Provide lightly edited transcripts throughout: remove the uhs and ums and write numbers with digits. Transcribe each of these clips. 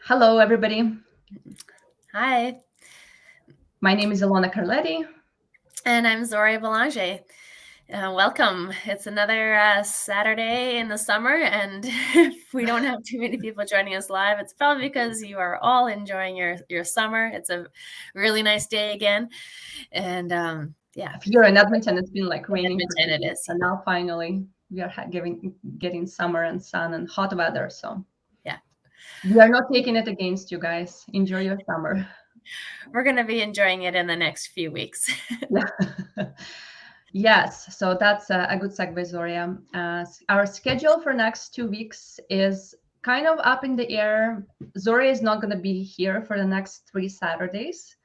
Hello, everybody. Hi, My name is Ilona Carletti. and I'm Zorya Belanger. Welcome. It's another Saturday in the summer, and if we don't have too many people joining us live, it's probably because you are all enjoying your summer. It's a really nice day again, and Here in Edmonton, it's been like in raining for Edmonton 2 it weeks, is. and now finally we are getting summer and sun and hot weather. So Yeah, we are not taking it against you guys. Enjoy your summer. we're going to be enjoying it in the next few weeks. Yeah. Yes, so that's a good segue, Zoria. Our schedule for next 2 weeks is kind of up in the air. Zoria is not going to be here for the next 3 Saturdays.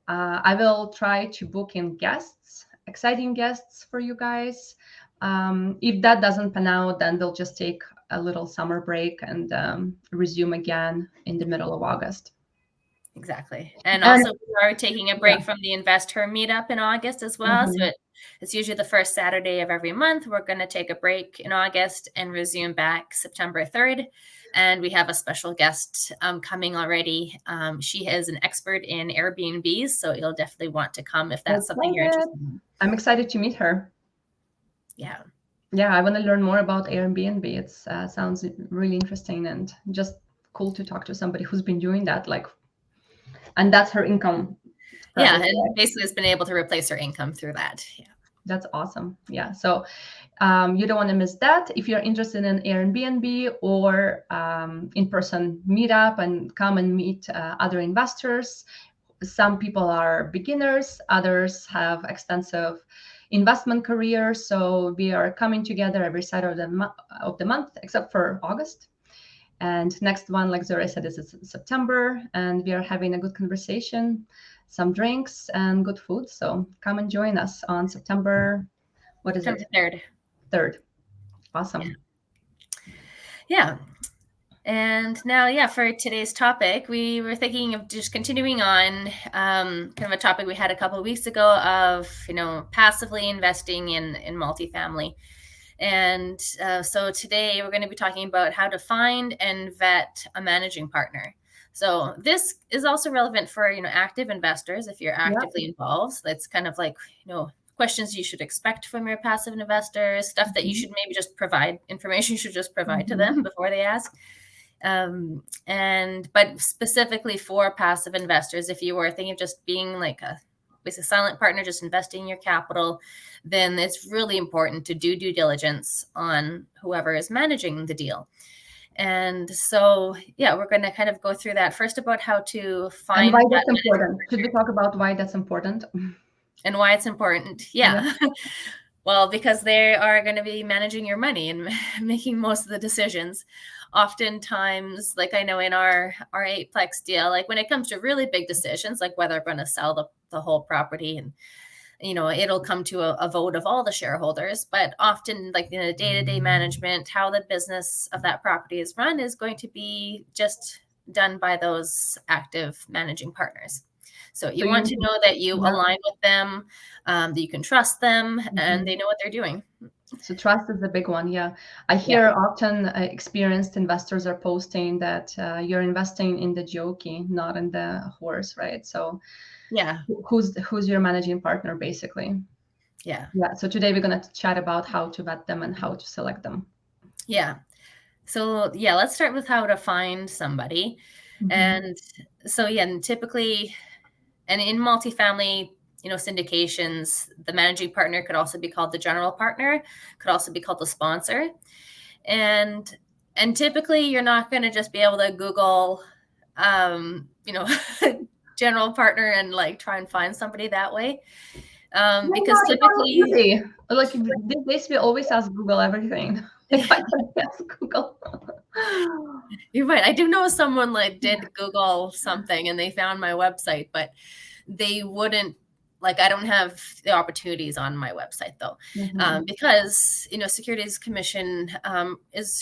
I will try to book in guests, exciting guests for you guys. If that doesn't pan out, then we'll just take a little summer break and resume again in the middle of August. Exactly. And And also, we are taking a break from the InvestHER Meetup in August as well. So mhm. it's usually the first Saturday of every month. We're going to take a break in August and resume back September 3rd. And we have a special guest coming already. She is an expert in Airbnbs, so you'll definitely want to come if that's something you're Excited. interested in. I'm excited to meet her. Yeah. Yeah, I want to learn more about Airbnb. It sounds really interesting and just cool to talk to somebody who's been doing that. And that's her income. Yeah. Probably. And basically, it's been able to replace her income through that. Yeah. That's awesome. Yeah. So you don't want to miss that. If you're interested in Airbnb or in-person meetup and come and meet other investors, some people are beginners, others have extensive investment careers. So we are coming together every Saturday of the month, except for August. And next one, like Zora said, is September, and we are having a good conversation, some drinks, and good food. So come and join us on September. What is September it? 3rd. 3rd. Yeah. Awesome. Yeah. And now, yeah, for today's topic, we were thinking of just continuing on kind of a topic we had a couple of weeks ago of, passively investing in multifamily. And so today we're going to be talking about how to find and vet a managing partner. So this is also relevant for, active investors if you're Yeah. actively involved. That's kind of like, questions you should expect from your passive investors, stuff that you should maybe just provide, information you should just provide to them before they ask. But specifically for passive investors, if you were thinking of just being like a silent partner, just investing your capital, then it's really important to do due diligence on whoever is managing the deal. And so, yeah, we're going to kind of go through that first about how to find And why that that's important. Should we talk about why that's important? and why it's important. Yeah. Well, because they are going to be managing your money and making most of the decisions. Oftentimes, like I know in our eightplex deal, like when it comes to really big decisions, like whether we're going to sell the whole property, and it'll come to a vote of all the shareholders. But often, like in the day-to-day management, how the business of that property is run is going to be just done by those active managing partners. So you want to know that you align with them, that you can trust them, and they know what they're doing. So trust is the big one. Yeah. I hear often experienced investors are posting that you're investing in the jockey, not in the horse, right? So Yeah. who's your managing partner, basically? Yeah. Yeah. So today we're going to chat about how to vet them and how to select them. Yeah. So yeah, let's start with how to find somebody. And so yeah, and typically, and in multifamily, syndications, the managing partner could also be called the general partner, could also be called the sponsor. And typically you're not going to just be able to Google, general partner and like try and find somebody that way. Because typically, easy. Like these days, we always ask Google everything. If I can ask Google. you're right. I do know someone like did Google something and they found my website, but they wouldn't, like, I don't have the opportunities on my website though, because Securities Commission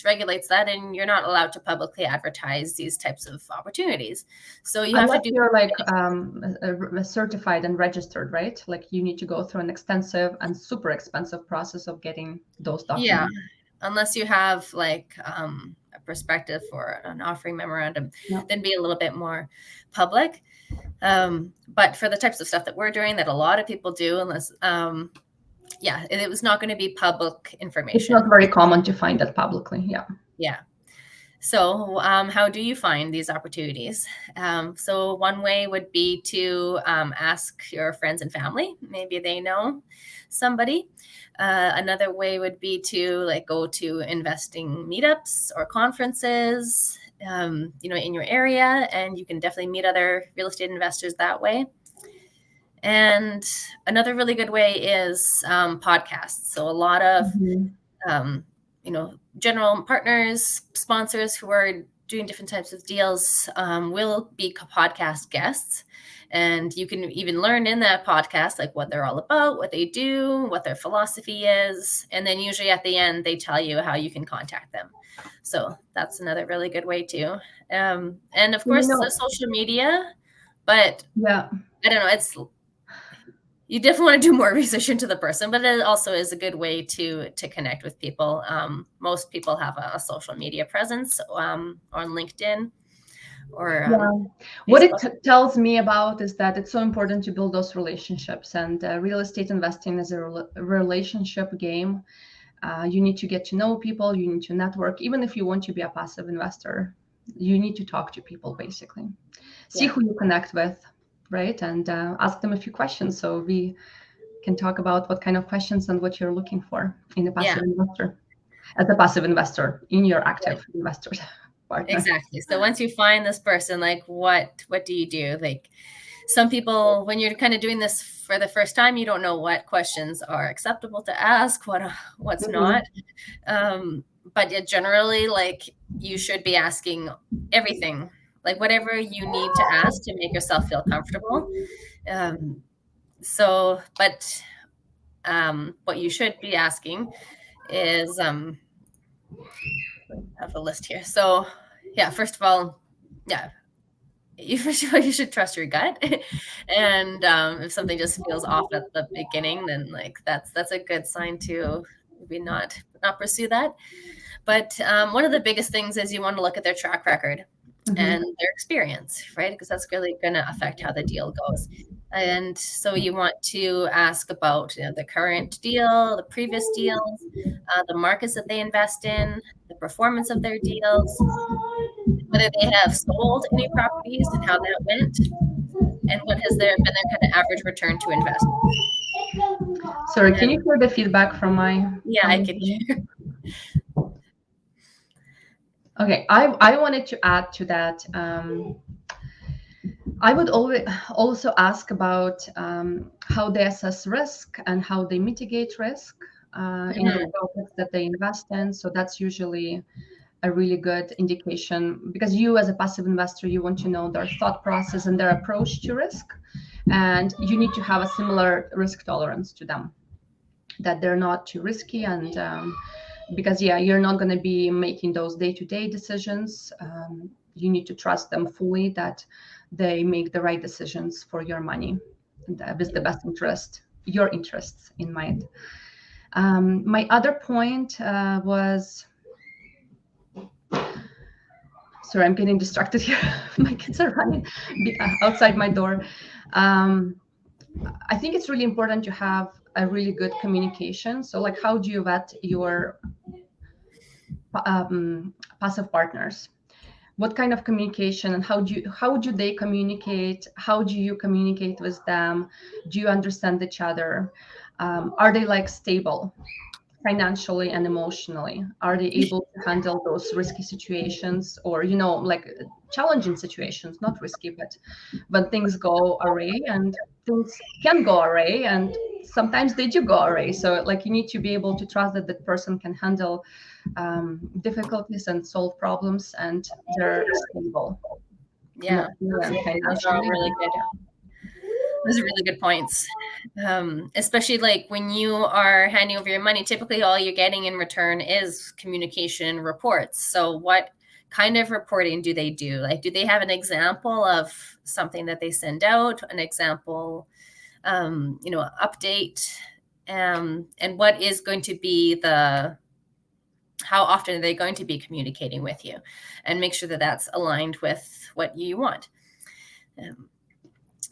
regulates that, and you're not allowed to publicly advertise these types of opportunities. So you have to do. You're like certified and registered, right? Like you need to go through an extensive and super expensive process of getting those documents. Yeah, unless you have like a perspective for an offering memorandum, then be a little bit more public. But for the types of stuff that we're doing, that a lot of people do, unless, it was not going to be public information. It's not very common to find that publicly. Yeah. So how do you find these opportunities? So one way would be to ask your friends and family. Maybe they know somebody. Another way would be to like go to investing meetups or conferences, in your area, and you can definitely meet other real estate investors that way. And another really good way is podcasts. So a lot of general partners, sponsors who are doing different types of deals will be podcast guests. And you can even learn in that podcast, like what they're all about, what they do, what their philosophy is. And then usually at the end, they tell you how you can contact them. So that's another really good way too. And of course, the social media, but I don't know, you definitely want to do more research into the person, but it also is a good way to connect with people. Most people have a social media presence on LinkedIn or what it tells me about is that it's so important to build those relationships, and real estate investing is a relationship game. You need to get to know people, you need to network. Even if you want to be a passive investor, you need to talk to people, basically. See who you connect with, right? And ask them a few questions so we can talk about what kind of questions and what you're looking for in a passive investor, as a passive investor in your active investors partner. Exactly. So once you find this person, like what do you do? Like some people, when you're kind of doing this for the first time, you don't know what questions are acceptable to ask, what's not. But generally, like you should be asking everything, like whatever you need to ask to make yourself feel comfortable. What you should be asking is, I have a list here. So first of all, you should trust your gut. And if something just feels off at the beginning, then like that's a good sign to maybe not pursue that. But one of the biggest things is you want to look at their track record and their experience, right? Because that's really going to affect how the deal goes. And so you want to ask about the current deal, the previous deals, the markets that they invest in, the performance of their deals, whether they have sold any properties and how that went, and what has been their kind of average return to invest. Sorry, can you hear the feedback from my? Yeah, I can hear. Okay, I wanted to add to that. I would also ask about how they assess risk and how they mitigate risk in the projects that they invest in. So that's usually a really good indication, because you as a passive investor, you want to know their thought process and their approach to risk. And you need to have a similar risk tolerance to them, that they're not too risky. And because you're not going to be making those day-to-day decisions. You need to trust them fully that they make the right decisions for your money with the best your interests in mind. My other point was, sorry, I'm getting distracted here. My kids are running outside my door. I think it's really important to have a really good communication. So like, how do you vet your passive partners? What kind of communication, and how do they communicate? How do you communicate with them? Do you understand each other? Are they like stable financially and emotionally? Are they able to handle those risky situations, or like challenging situations? Not risky, but when things go awry, and things can go awry, and sometimes they do go awry. So like, you need to be able to trust that the person can handle difficulties and solve problems, and they're stable. Yeah, those are really good. Those are really good points. Especially like when you are handing over your money, typically all you're getting in return is communication reports. So what kind of reporting do they do? Like, do they have an example of something that they send out, an example, update, and what is going to be the how often are they going to be communicating with you, and make sure that that's aligned with what you want.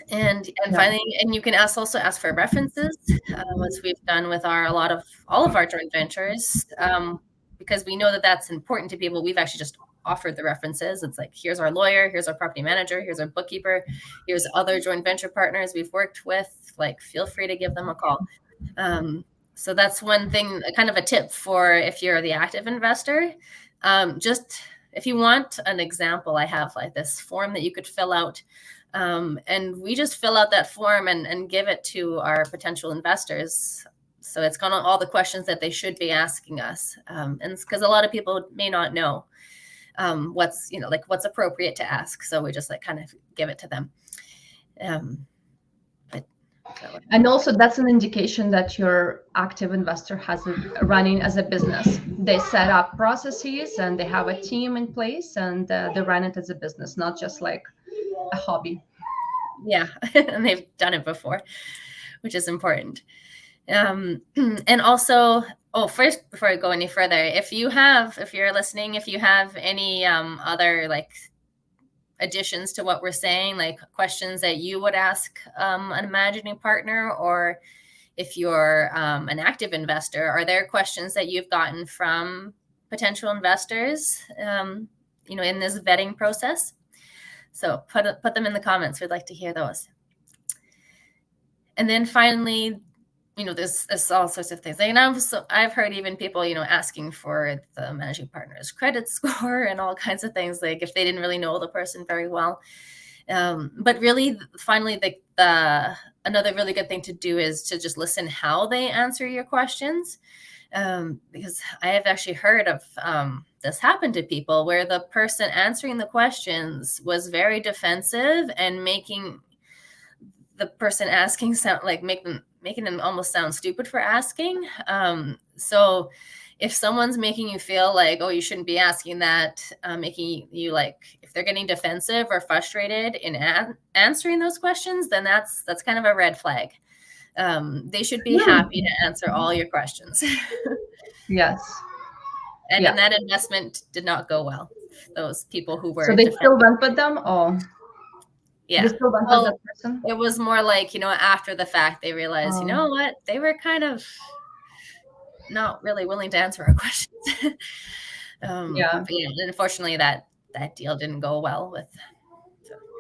And finally, and you can also ask for references, as we've done with all of our joint ventures, because we know that that's important to people. We've actually just offered the references. It's like, here's our lawyer, here's our property manager, here's our bookkeeper, here's other joint venture partners we've worked with. Like, feel free to give them a call. So that's one thing, kind of a tip for if you're the active investor. Just if you want an example, I have like this form that you could fill out. And we just fill out that form and give it to our potential investors. So it's got all the questions that they should be asking us. And it's because a lot of people may not know what's appropriate to ask. So we just like kind of give it to them. And also that's an indication that your active investor has running as a business. They set up processes and they have a team in place, and they run it as a business, not just like a hobby. Yeah, and they've done it before, which is important. And also, first, before I go any further, if you're listening, if you have any other like additions to what we're saying, like questions that you would ask an imagining partner, or if you're an active investor, are there questions that you've gotten from potential investors, in this vetting process? So put them in the comments. We'd like to hear those. And then finally, there's all sorts of things. And I've heard even people, asking for the managing partner's credit score and all kinds of things, like if they didn't really know the person very well. But really, finally, another really good thing to do is to just listen how they answer your questions. Because I have actually heard of this happen to people where the person answering the questions was very defensive and making the person asking sound like making them almost sound stupid for asking. So if someone's making you feel like, oh, you shouldn't be asking that, making you like, if they're getting defensive or frustrated in answering those questions, then that's kind of a red flag. They should be happy to answer all your questions. Yes. And then that investment did not go well. Those people who were. So they still went with them? Oh. Yeah. They still went with that person? It was more like, after the fact, they realized, you know what, they were kind of not really willing to answer our questions. But unfortunately, that deal didn't go well with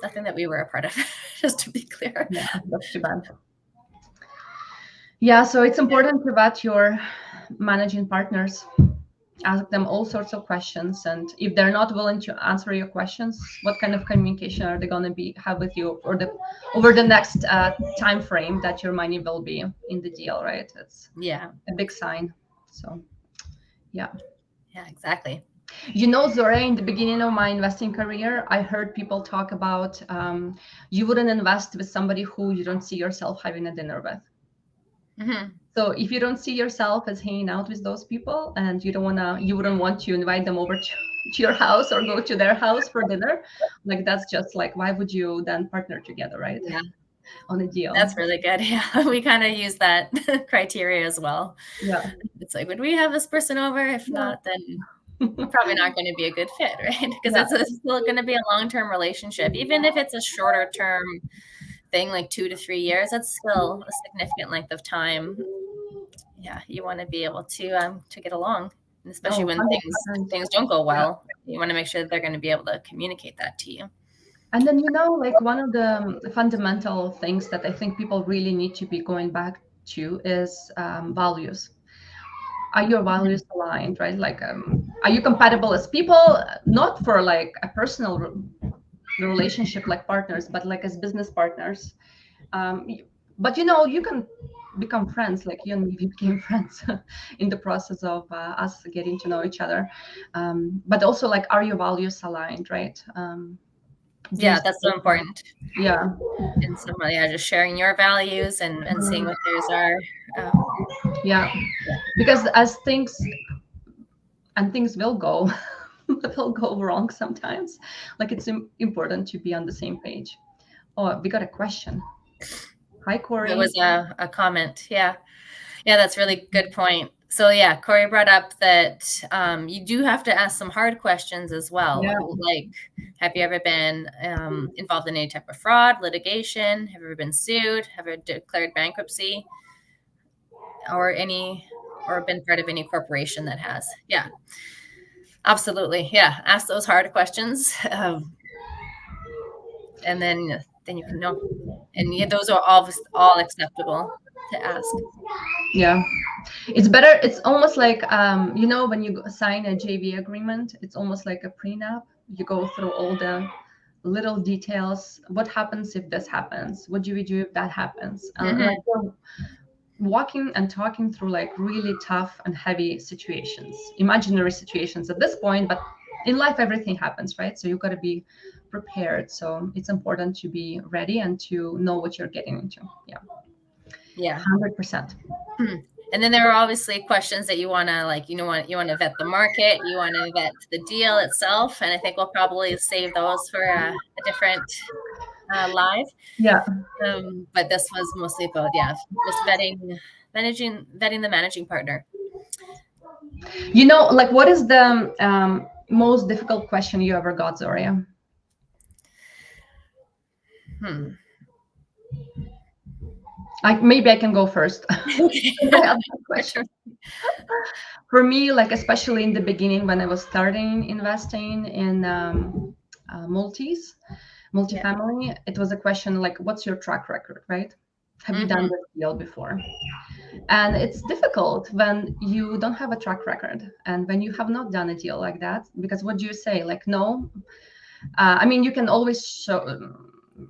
nothing that we were a part of, just to be clear. Yeah, that's too bad. Yeah, so it's important to vet your managing partners. Ask them all sorts of questions, and if they're not willing to answer your questions, what kind of communication are they going to have with you over the next time frame that your money will be in the deal, right? It's a big sign. So yeah, exactly. Zorya, in the beginning of my investing career, I heard people talk about you wouldn't invest with somebody who you don't see yourself having a dinner with. Mm-hmm. So if you don't see yourself as hanging out with those people, and you wouldn't want to invite them over to your house or go to their house for dinner, like that's just like, why would you then partner together, right? Yeah. On a deal. That's really good. Yeah, we kind of use that criteria as well. Yeah. It's like, would we have this person over? If not, then probably not going to be a good fit, right? Because it's still going to be a long-term relationship, even if it's a shorter term thing, like 2 to 3 years. That's still a significant length of time. Yeah, you want to be able to get along, and especially when things don't go well. You want to make sure that they're going to be able to communicate that to you. And then like one of the fundamental things that I think people really need to be going back to is values. Are your values aligned, right? Like, are you compatible as people, not for like a personal relationship like partners, but like as business partners? But you can become friends, like you and me became friends in the process of us getting to know each other. But also, like, are your values aligned, right? That's so important. Yeah. And just sharing your values and seeing what theirs are. Because as things will go will go wrong sometimes. Like, it's important to be on the same page. Oh, we got a question. Hi, Corey. It was a comment. Yeah, that's really good point. So yeah, Corey brought up that you do have to ask some hard questions as well. Yeah. Like, have you ever been involved in any type of fraud, litigation? Have you ever been sued? Have you declared bankruptcy? Or been part of any corporation that has? Yeah, absolutely. Yeah, ask those hard questions, and then you can know. And yeah, those are all acceptable to ask. Yeah, it's better. It's almost like when you sign a JV agreement, it's almost like a prenup. You go through all the little details. What happens if this happens? What do we do if that happens? Like we're walking and talking through like really tough and heavy situations, imaginary situations at this point, but in life everything happens, right? So you've got to be prepared. So it's important to be ready and to know what you're getting into. Yeah 100%. And then there are obviously questions that you want to you want to vet the market, you want to vet the deal itself, and I think we'll probably save those for a different live. Yeah. But this was mostly about just vetting the managing partner. Like what is the most difficult question you ever got, Zorya? Maybe I can go first. For me, like especially in the beginning when I was starting investing in multifamily, it was a question like, what's your track record, right? Have you done this deal before? And it's difficult when you don't have a track record and when you have not done a deal like that, because what do you say? Like, no. I mean, you can always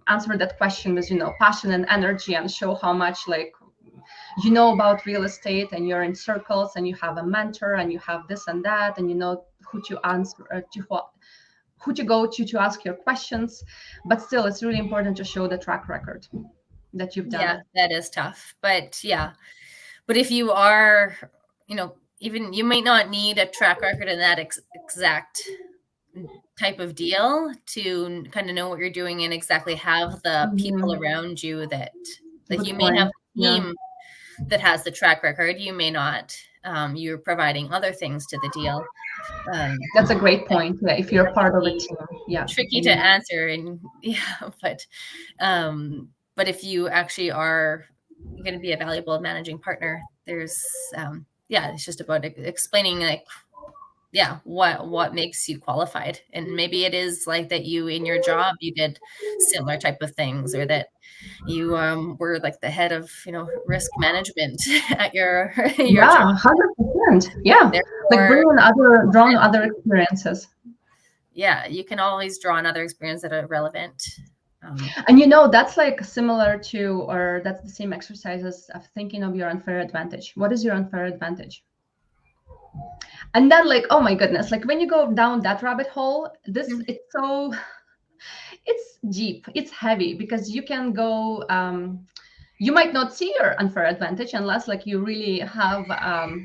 answer that question with passion and energy and show how much like you know about real estate and you're in circles and you have a mentor and you have this and that and you know who to answer who to go to ask your questions, but still it's really important to show the track record that you've done. Yeah, that is tough, but if you are even you may not need a track record in that exact type of deal to kind of know what you're doing and exactly have the people around you that you may have a team that has the track record. You may not. You're providing other things to the deal. That's a great point. Yeah, if you're part of a team, tricky to answer, and but if you actually are going to be a valuable managing partner, there's it's just about explaining like what makes you qualified, and maybe it is like that you in your job you did similar type of things, or that you were like the head of risk management at your job. 100%. Yeah, therefore, like draw on other experiences. Yeah, you can always draw on other experiences that are relevant. And that's like similar to, or that's the same exercises of thinking of your unfair advantage. What is your unfair advantage? And then like, oh my goodness, like when you go down that rabbit hole, it's deep, it's heavy, because you can go, you might not see your unfair advantage unless like you really have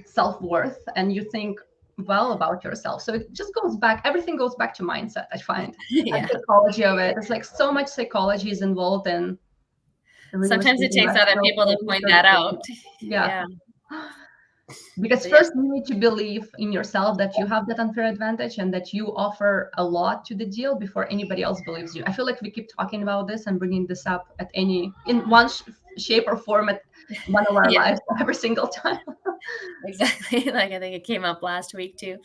self-worth and you think well about yourself. So it just goes back, everything goes back to mindset, I find. And psychology of it. It's like so much psychology is involved in. Sometimes it takes other people to point that out. Yeah. Because first you need to believe in yourself that you have that unfair advantage and that you offer a lot to the deal before anybody else believes you. I feel like we keep talking about this and bringing this up in one shape or form at one of our lives every single time. Exactly. Like I think it came up last week too.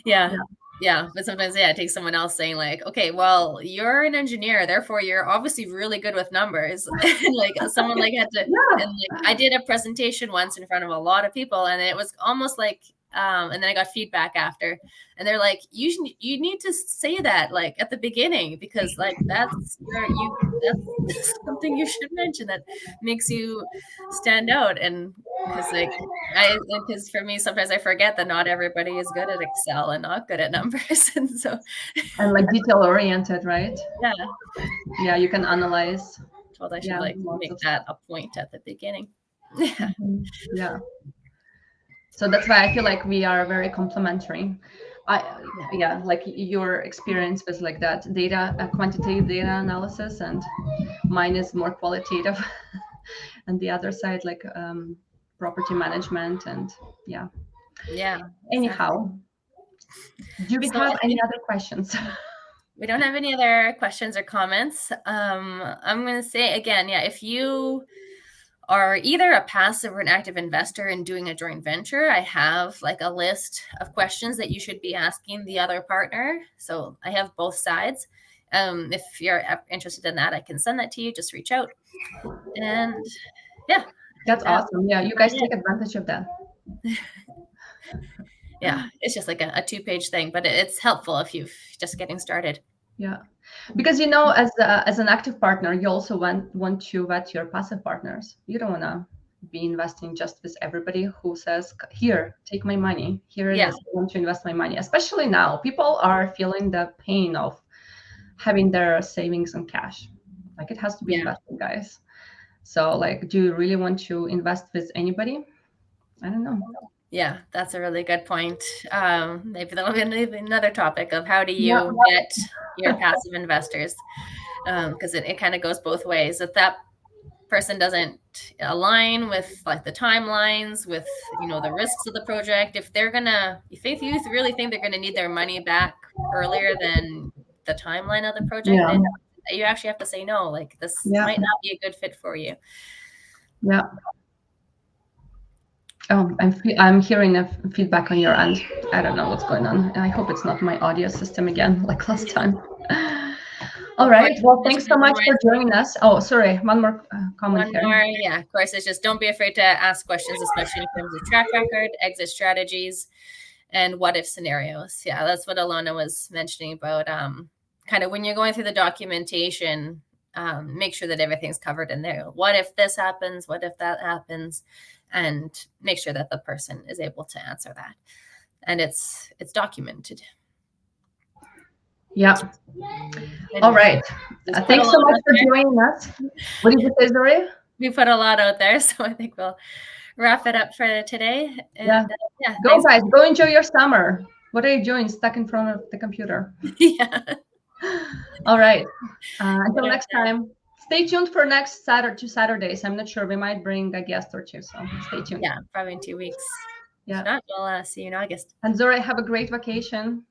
Yeah. But sometimes, it takes someone else saying like, okay, well, you're an engineer, therefore you're obviously really good with numbers. And like someone like had to, and like I did a presentation once in front of a lot of people, and it was almost like, and then I got feedback after, and they're like, you need to say that like at the beginning, because like that's something you should mention that makes you stand out. And because for me, sometimes I forget that not everybody is good at Excel and not good at numbers. And like detail oriented, right? Yeah, you can analyze. Told I should make that a point at the beginning. Yeah. So that's why I feel like we are very complementary. Like your experience was like that data, quantitative data analysis, and mine is more qualitative. And the other side, like property management, and yeah. Yeah. Anyhow, do we have any other questions? We don't have any other questions or comments. I'm going to say again, yeah, if you are either a passive or an active investor in doing a joint venture, I have like a list of questions that you should be asking the other partner. So I have both sides. If you're interested in that, I can send that to you. Just reach out. And yeah. That's awesome. Yeah, you guys take advantage of that. Yeah, it's just like a 2-page thing, but it's helpful if you've just getting started. Yeah, because as an active partner, you also want to vet your passive partners. You don't want to be investing just with everybody who says, "Here, take my money. Here it is. I want to invest my money." Especially now, people are feeling the pain of having their savings in cash. Like, it has to be invested, guys. So, like, do you really want to invest with anybody? I don't know. Yeah, that's a really good point. Maybe that'll be another topic of how do you get your passive investors, because it kind of goes both ways. If that person doesn't align with like the timelines, with the risks of the project, if you really think they're gonna need their money back earlier than the timeline of the project, then you actually have to say no. Like, this might not be a good fit for you. Yeah. Oh, I'm hearing a feedback on your end. I don't know what's going on. I hope it's not my audio system again, like last time. All right. Well, thanks so much for joining us. Oh, sorry. One more comment here. Yeah, of course. It's just don't be afraid to ask questions, especially in terms of track record, exit strategies, and what if scenarios. Yeah, that's what Ilona was mentioning about kind of when you're going through the documentation, make sure that everything's covered in there. What if this happens? What if that happens? And make sure that the person is able to answer that, and it's documented. Yeah. All right. Thanks so much for joining us. What did you say, Zorya? We put a lot out there, so I think we'll wrap it up for today. And, go guys, go enjoy your summer. What are you doing stuck in front of the computer? Yeah. All right. Until next time. Stay tuned for next two Saturdays. I'm not sure. We might bring a guest or two, so stay tuned. Yeah, probably in 2 weeks. Yeah. If not, we'll see you in August. And Zorya, have a great vacation.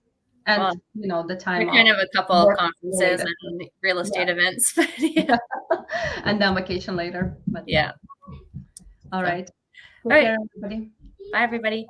And, the time we kind of a couple of conferences and real estate events. But and then vacation later. But yeah. All right. All right. Take care, everybody. Bye, everybody.